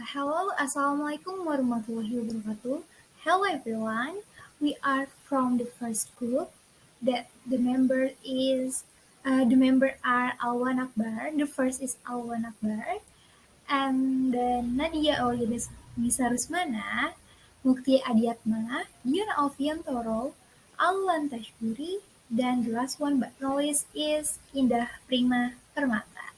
Hello, Assalamualaikum warahmatullahi wabarakatuh. Hello everyone. We are from the first group. That the member are Alwan Akbar. The first is Alwan Akbar, and then Nadia Aulianis Nisa Rusmana, Mukti Adiatma, Diana Alfian Toro, Alwan Tashburi, dan the last one but not least is Indah Prima Permata.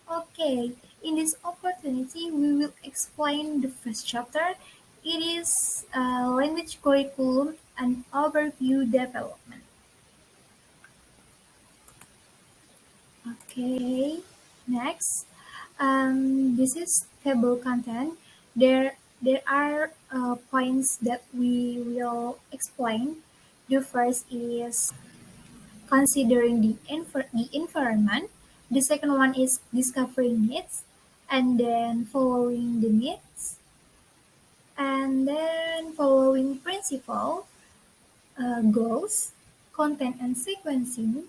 Okay, in this opportunity, we will explain the first chapter. It is language curriculum and overview development. Okay, next, this is table content. There are points that we will explain. The first is considering the environment. The second one is discovering needs, and then following the needs, and then following principle, goals, content and sequencing.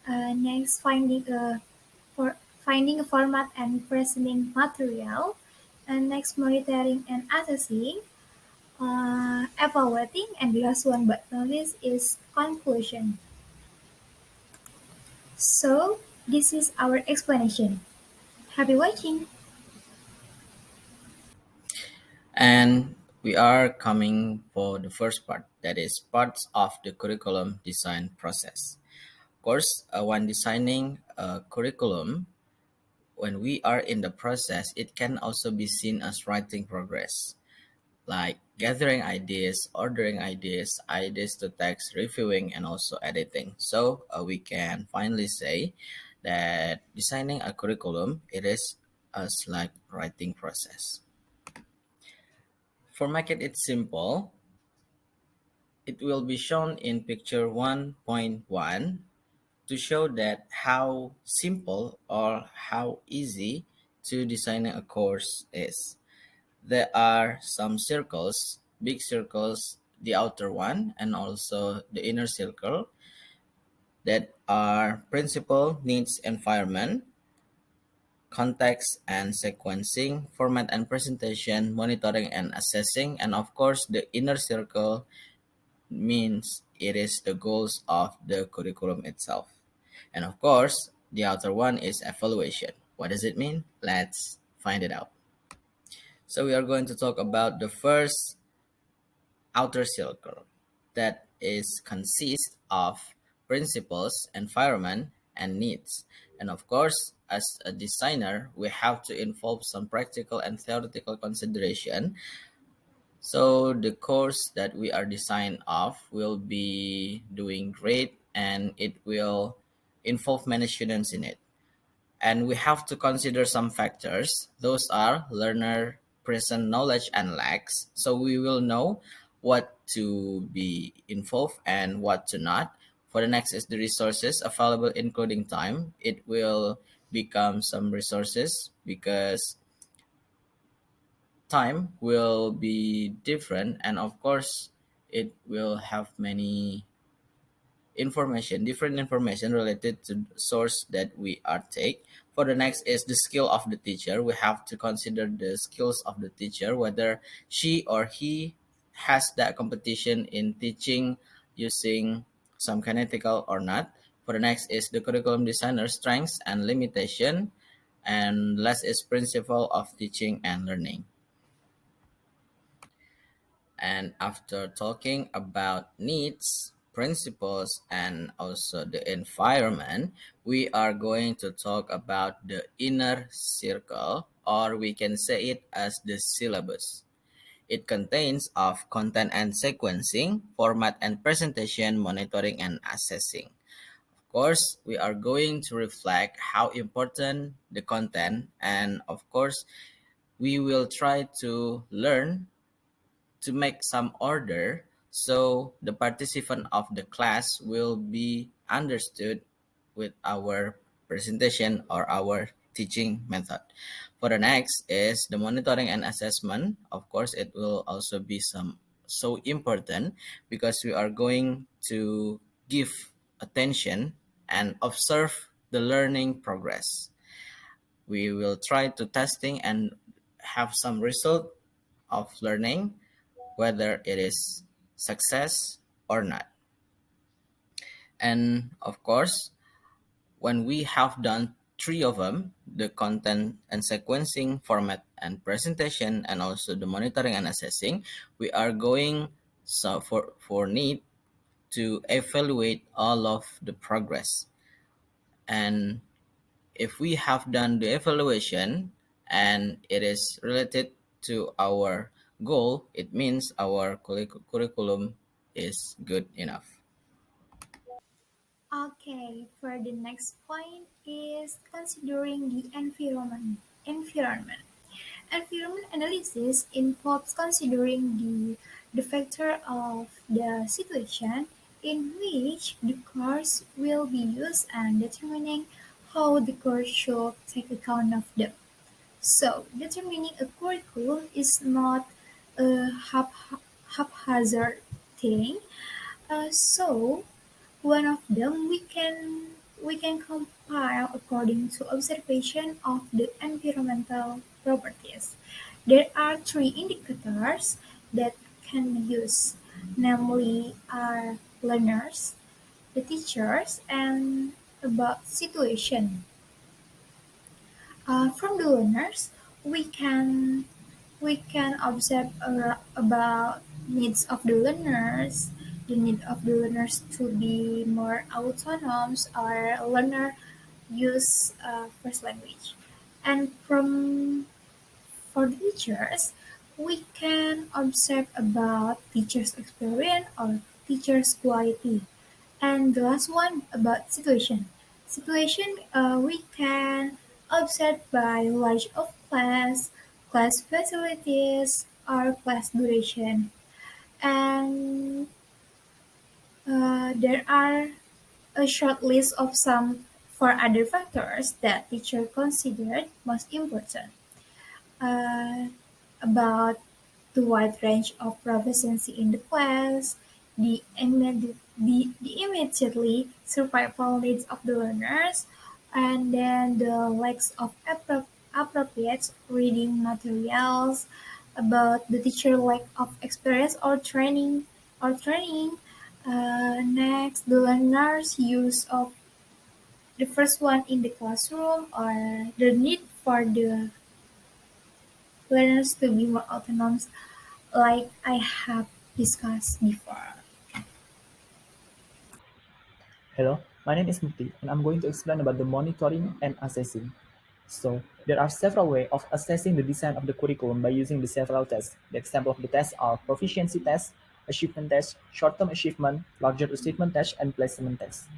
Next, finding a format and presenting material, and next monitoring and assessing, evaluating, and the last one but not least is conclusion. So this is our explanation. Happy watching! And we are coming for the first part, that is parts of the curriculum design process. Of course, when designing a curriculum, when we are in the process, it can also be seen as writing progress, like gathering ideas, ordering ideas, ideas to text, reviewing, and also editing. So we can finally say that designing a curriculum, it is as like writing process. For making it simple, it will be shown in picture 1.1 to show that how simple or how easy to design a course is. There are some circles, big circles, the outer one, and also the inner circle that are principle, needs, environment, context and sequencing, format and presentation, monitoring and assessing, and of course the inner circle means it is the goals of the curriculum itself. And of course, the outer one is evaluation. What does it mean? Let's find it out. So we are going to talk about the first outer circle that is consists of principles, environment, and needs. And of course, as a designer, we have to involve some practical and theoretical consideration. So the course that we are designed of will be doing great and it will involve many students in it. And we have to consider some factors. Those are learner present knowledge and lacks. So we will know what to be involved and what to not. For the next is the resources available including time. It will become some resources because time will be different and of course it will have many different information related to the source that we are take. For the next is the skill of the teacher. We have to consider the skills of the teacher, whether she or he has that competition in teaching using some kinetical or not. For the next is the curriculum designer strengths and limitation, and last is principle of teaching and learning. And after talking about needs, principles, and also the environment, we are going to talk about the inner circle, or we can say it as the syllabus. It contains of content and sequencing, format and presentation, monitoring and assessing. Of course, we are going to reflect how important the content and of course, we will try to learn to make some order so the participant of the class will be understood with our presentation or our teaching method. For the next is the monitoring and assessment. Of course, it will also be some so important because we are going to give attention and observe the learning progress. We will try to testing and have some result of learning, whether it is success or not. And of course, when we have done three of them, the content and sequencing, format and presentation, and also the monitoring and assessing, we are going so for need to evaluate all of the progress. And if we have done the evaluation and it is related to our goal, it means our curriculum is good enough. Okay, for the next point is considering the environment. Environment. Environment analysis involves considering the factor of the situation in which the course will be used and determining how the course should take account of them. So, determining a curriculum is not a haphazard thing. So, one of them we can compile according to observation of the environmental properties. There are three indicators that can be used, namely are learners, the teachers, and about situation. From the learners, we can we can observe about needs of the learners, the need of the learners to be more autonomous or learner use first language. And from for the teachers, we can observe about teachers' experience or teachers' quality. And the last one about situation. Situation we can observe by large of class, class facilities, or class duration. And there are a short list of some for other factors that teacher considered most important. Uh, about the wide range of proficiency in the class, the immediately survival needs of the learners, and then the lacks of appropriate reading materials, about the teacher lack of experience or training. Next, the learners' use of the first one in the classroom or the need for the learners to be more autonomous like I have discussed before. Hello, my name is Mukti, and I'm going to explain about the monitoring and assessing. So, there are several ways of assessing the design of the curriculum by using the several tests. The example of the tests are proficiency test, achievement test, short-term achievement, larger achievement test, and placement test.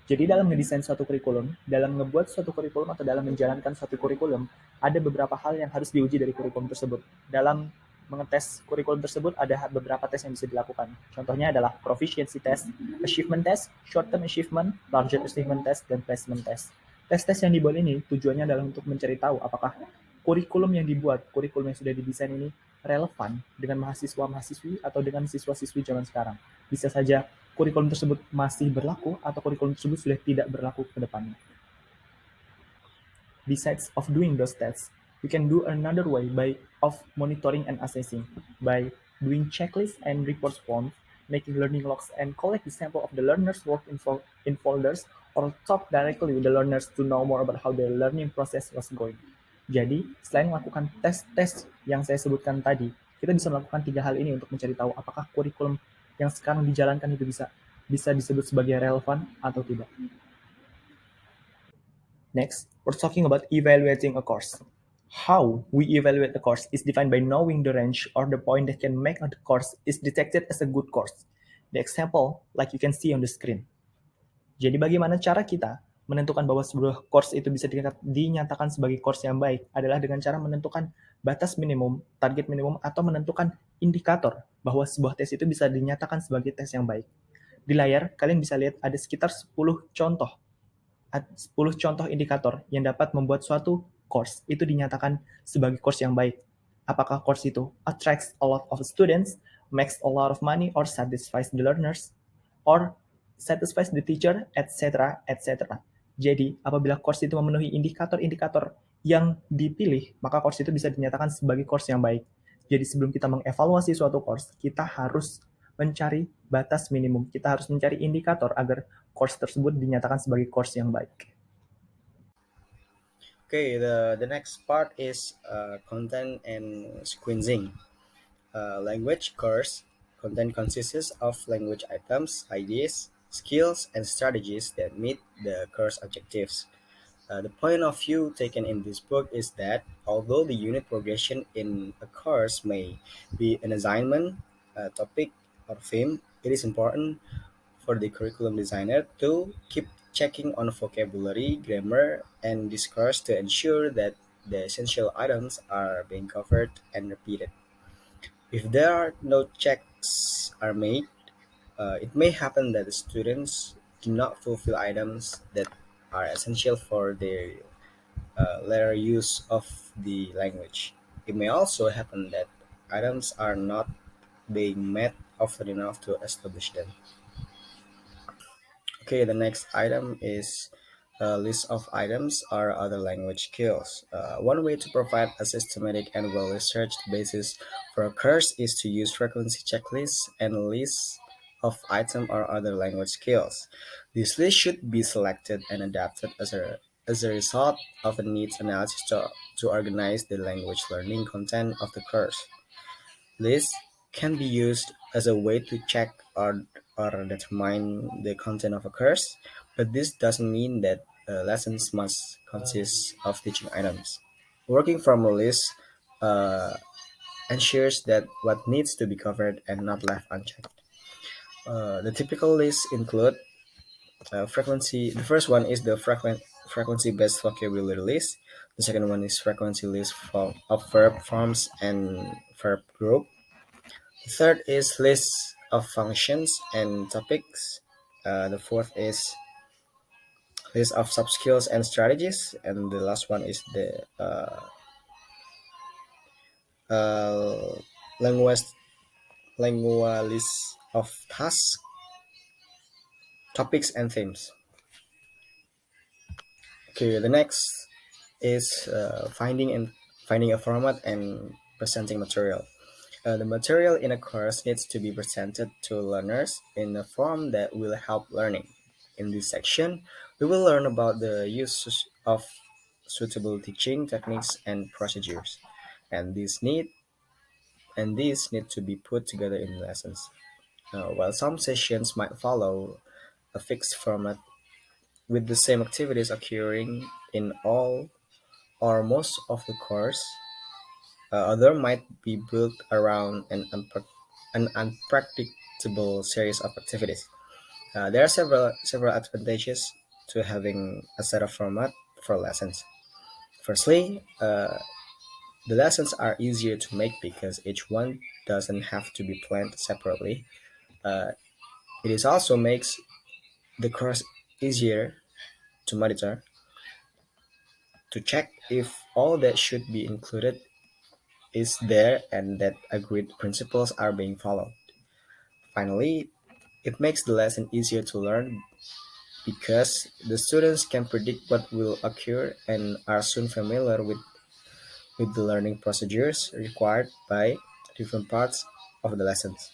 Jadi dalam ngedesain suatu kurikulum, dalam ngebuat suatu kurikulum atau dalam menjalankan suatu kurikulum, ada beberapa hal yang harus diuji dari kurikulum tersebut. Dalam mengetes kurikulum tersebut ada beberapa tes yang bisa dilakukan. Contohnya adalah proficiency test, achievement test, short term achievement, larger achievement test, dan placement test. Tes-tes yang dibuat ini tujuannya adalah untuk mencari tahu apakah kurikulum yang dibuat, kurikulum yang sudah didesain ini relevan dengan mahasiswa-mahasiswi atau dengan siswa-siswi zaman sekarang. Bisa saja kurikulum tersebut masih berlaku atau kurikulum tersebut sudah tidak berlaku ke depannya. Besides of doing those tests, we can do another way of monitoring and assessing by doing checklists and reports forms, making learning logs, and collect the sample of the learners' work in folders, or talk directly with the learners to know more about how their learning process was going. Jadi, selain melakukan tes-tes yang saya sebutkan tadi, kita bisa melakukan 3 hal ini untuk mencari tahu apakah kurikulum yang sekarang dijalankan itu bisa disebut sebagai relevan atau tidak. Next, we're talking about evaluating a course. How we evaluate the course is defined by knowing the range or the point that can make the course is detected as a good course. The example, like you can see on the screen. Jadi bagaimana cara kita menentukan bahwa sebuah course itu bisa dinyatakan sebagai course yang baik adalah dengan cara menentukan batas minimum, target minimum, atau menentukan indikator bahwa sebuah tes itu bisa dinyatakan sebagai tes yang baik. Di layar, kalian bisa lihat ada sekitar 10 contoh indikator yang dapat membuat suatu course itu dinyatakan sebagai course yang baik. Apakah course itu attracts a lot of students, makes a lot of money, or satisfies the learners, or satisfies the teacher, etc., etc. Jadi, apabila course itu memenuhi indikator-indikator yang dipilih, maka course itu bisa dinyatakan sebagai course yang baik. Jadi sebelum kita mengevaluasi suatu course, kita harus mencari batas minimum. Kita harus mencari indikator agar course tersebut dinyatakan sebagai course yang baik. Okay, the next part is content and sequencing. Language course content consists of language items, ideas, skills, and strategies that meet the course objectives. The point of view taken in this book is that although the unit progression in a course may be an assignment, topic, or theme, it is important for the curriculum designer to keep checking on vocabulary, grammar, and discourse to ensure that the essential items are being covered and repeated. If there are no checks are made, it may happen that the students do not fulfill items that are essential for their later use of the language. It may also happen that items are not being met often enough to establish them. Okay, the next item is a list of items or other language skills. One way to provide a systematic and well-researched basis for a course is to use frequency checklists and lists of item or other language skills. This list should be selected and adapted as a result of a needs analysis to organize the language learning content of the course. This can be used as a way to check or determine the content of a course, but this doesn't mean that lessons must consist of teaching items. Working from a list uh, ensures that what needs to be covered and not left unchecked. The typical lists include frequency. The first one is the frequency based vocabulary list. The second one is frequency list of verb forms and verb group. Third is list of functions and topics. The fourth is list of sub skills and strategies, and the last one is the uh, language list of tasks, topics, and themes. Okay, the next is finding a format and presenting material. The material in a course needs to be presented to learners in a form that will help learning. In this section, we will learn about the use of suitable teaching techniques and procedures, and these need to be put together in lessons. While some sessions might follow a fixed format with the same activities occurring in all or most of the course, other might be built around an unpredictable series of activities. There are several advantages to having a set of format for lessons. Firstly, the lessons are easier to make because each one doesn't have to be planned separately. Uh, it is also makes the course easier to monitor, to check if all that should be included is there and that agreed principles are being followed. Finally, it makes the lesson easier to learn because the students can predict what will occur and are soon familiar with the learning procedures required by different parts of the lessons.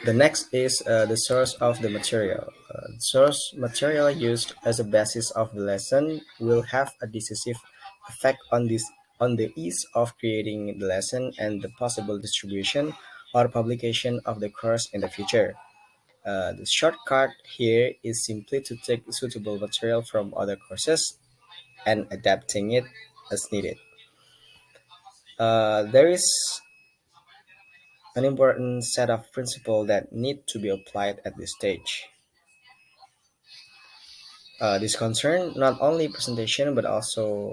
The next is the source of the material. The source material used as a basis of the lesson will have a decisive effect on the ease of creating the lesson and the possible distribution or publication of the course in the future. The shortcut here is simply to take suitable material from other courses and adapting it as needed. There is an important set of principles that need to be applied at this stage. This concern not only presentation but also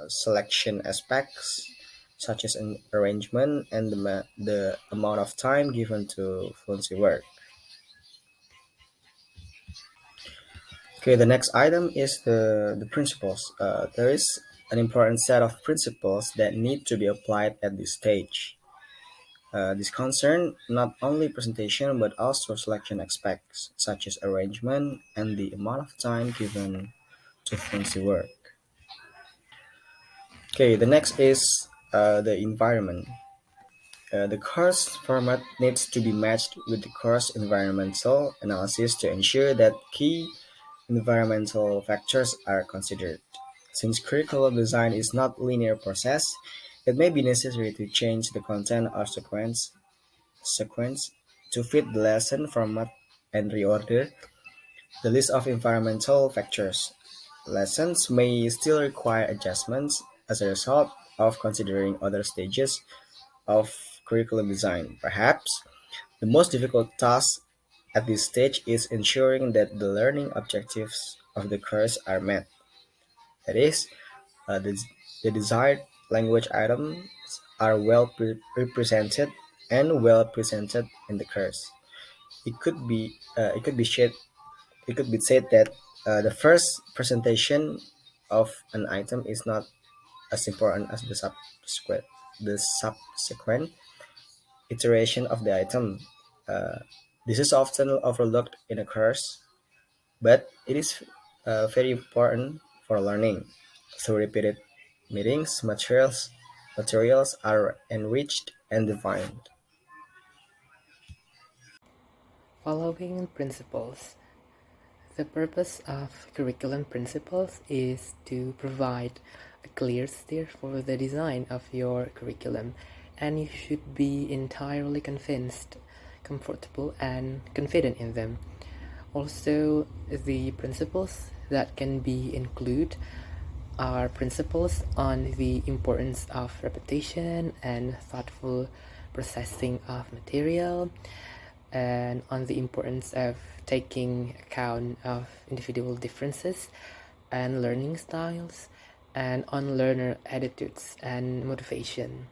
selection aspects such as an arrangement and the amount of time given to fluency work. Okay, the next item is the principles. There is an important set of principles that need to be applied at this stage. This concern not only presentation but also selection aspects such as arrangement and the amount of time given to fluency work. Okay, the next is the environment. The course format needs to be matched with the course environmental analysis to ensure that key environmental factors are considered. Since curriculum design is not a linear process, it may be necessary to change the content or sequence to fit the lesson format and reorder the list of environmental factors. Lessons may still require adjustments as a result of considering other stages of curriculum design. Perhaps the most difficult task at this stage is ensuring that the learning objectives of the course are met. That is, the desired language items are well represented and well presented in the course. It could be said that the first presentation of an item is not as important as the subsequent iteration of the item. Uh, this is often overlooked in a course, but it is very important for learning. Through repeated meetings, materials are enriched and defined. Following principles. The purpose of curriculum principles is to provide a clear steer for the design of your curriculum, and you should be entirely convinced, comfortable, and confident in them. Also, the principles that can be included are principles on the importance of repetition and thoughtful processing of material, and on the importance of taking account of individual differences and learning styles, and on learner attitudes and motivation.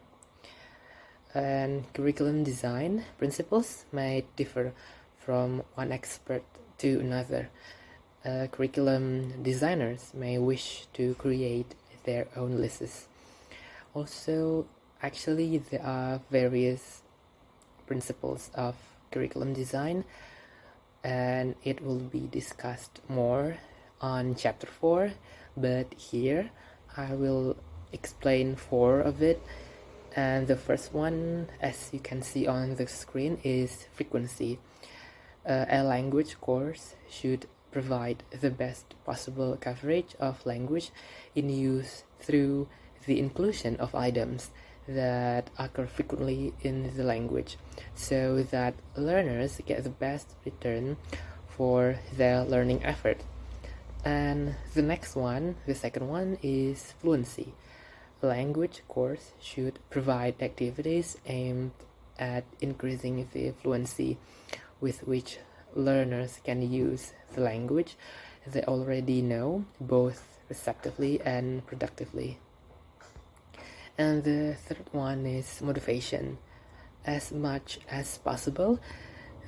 And curriculum design principles may differ from one expert to another. Curriculum designers may wish to create their own lists. Also, actually, there are various principles of curriculum design, and it will be discussed more on chapter 4, but here I will explain 4 of it. And the first one, as you can see on the screen, is frequency. A language course should provide the best possible coverage of language in use through the inclusion of items that occur frequently in the language, so that learners get the best return for their learning effort. And the next one, the second one, is fluency. A language course should provide activities aimed at increasing the fluency with which learners can use the language they already know, both receptively and productively. And the third one is motivation. As much as possible,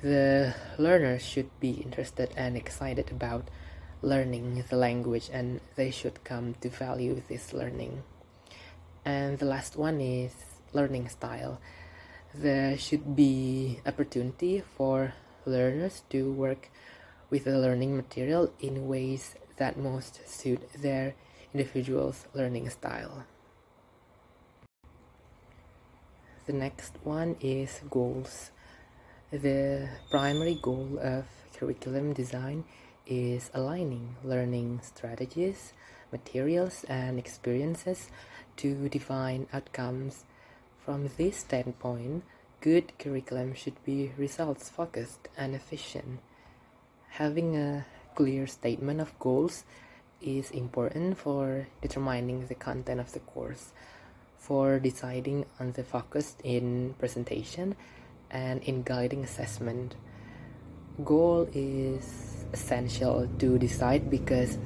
the learner should be interested and excited about learning the language, and they should come to value this learning. And the last one is learning style. There should be opportunity for learners to work with the learning material in ways that most suit their individual's learning style. The next one is goals. The primary goal of curriculum design is aligning learning strategies, materials, and experiences to define outcomes. From this standpoint, good curriculum should be results-focused and efficient. Having a clear statement of goals is important for determining the content of the course, for deciding on the focus in presentation, and in guiding assessment. Goal is essential to decide because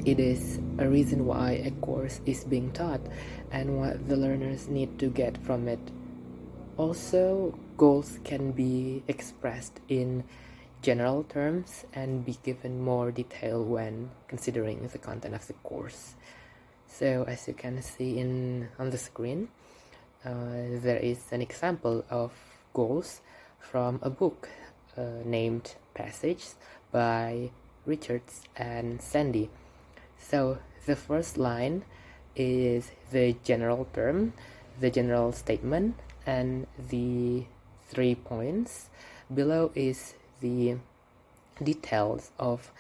it is a reason why a course is being taught and what the learners need to get from it. Also, goals can be expressed in general terms and be given more detail when considering the content of the course. So as you can see on the screen, there is an example of goals from a book named Passage by Richards and Sandy. So the first line is the general term, the general statement, and the 3 points. Below is the details of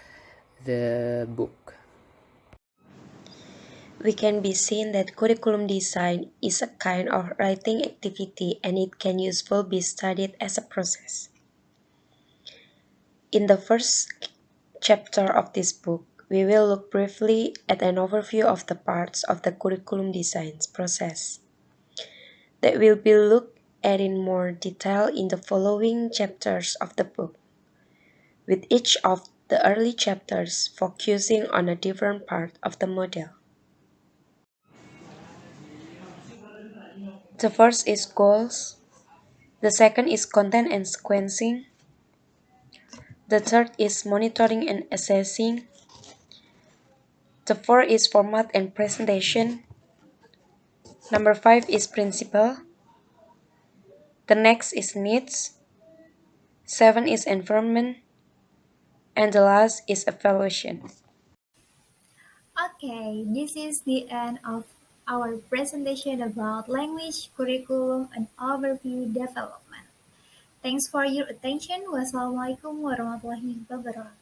the book. We can be seen that curriculum design is a kind of writing activity and it can usefully be studied as a process. In the first chapter of this book, we will look briefly at an overview of the parts of the curriculum design process that will be looked at in more detail in the following chapters of the book, with each of the early chapters focusing on a different part of the model. The first is goals, the second is content and sequencing, the third is monitoring and assessing, the fourth is format and presentation, number 5 is principle, the next is needs, 7 is environment, and the last is evaluation. Okay, this is the end of our presentation about language, curriculum, and overview development. Thanks for your attention. Wassalamualaikum warahmatullahi wabarakatuh.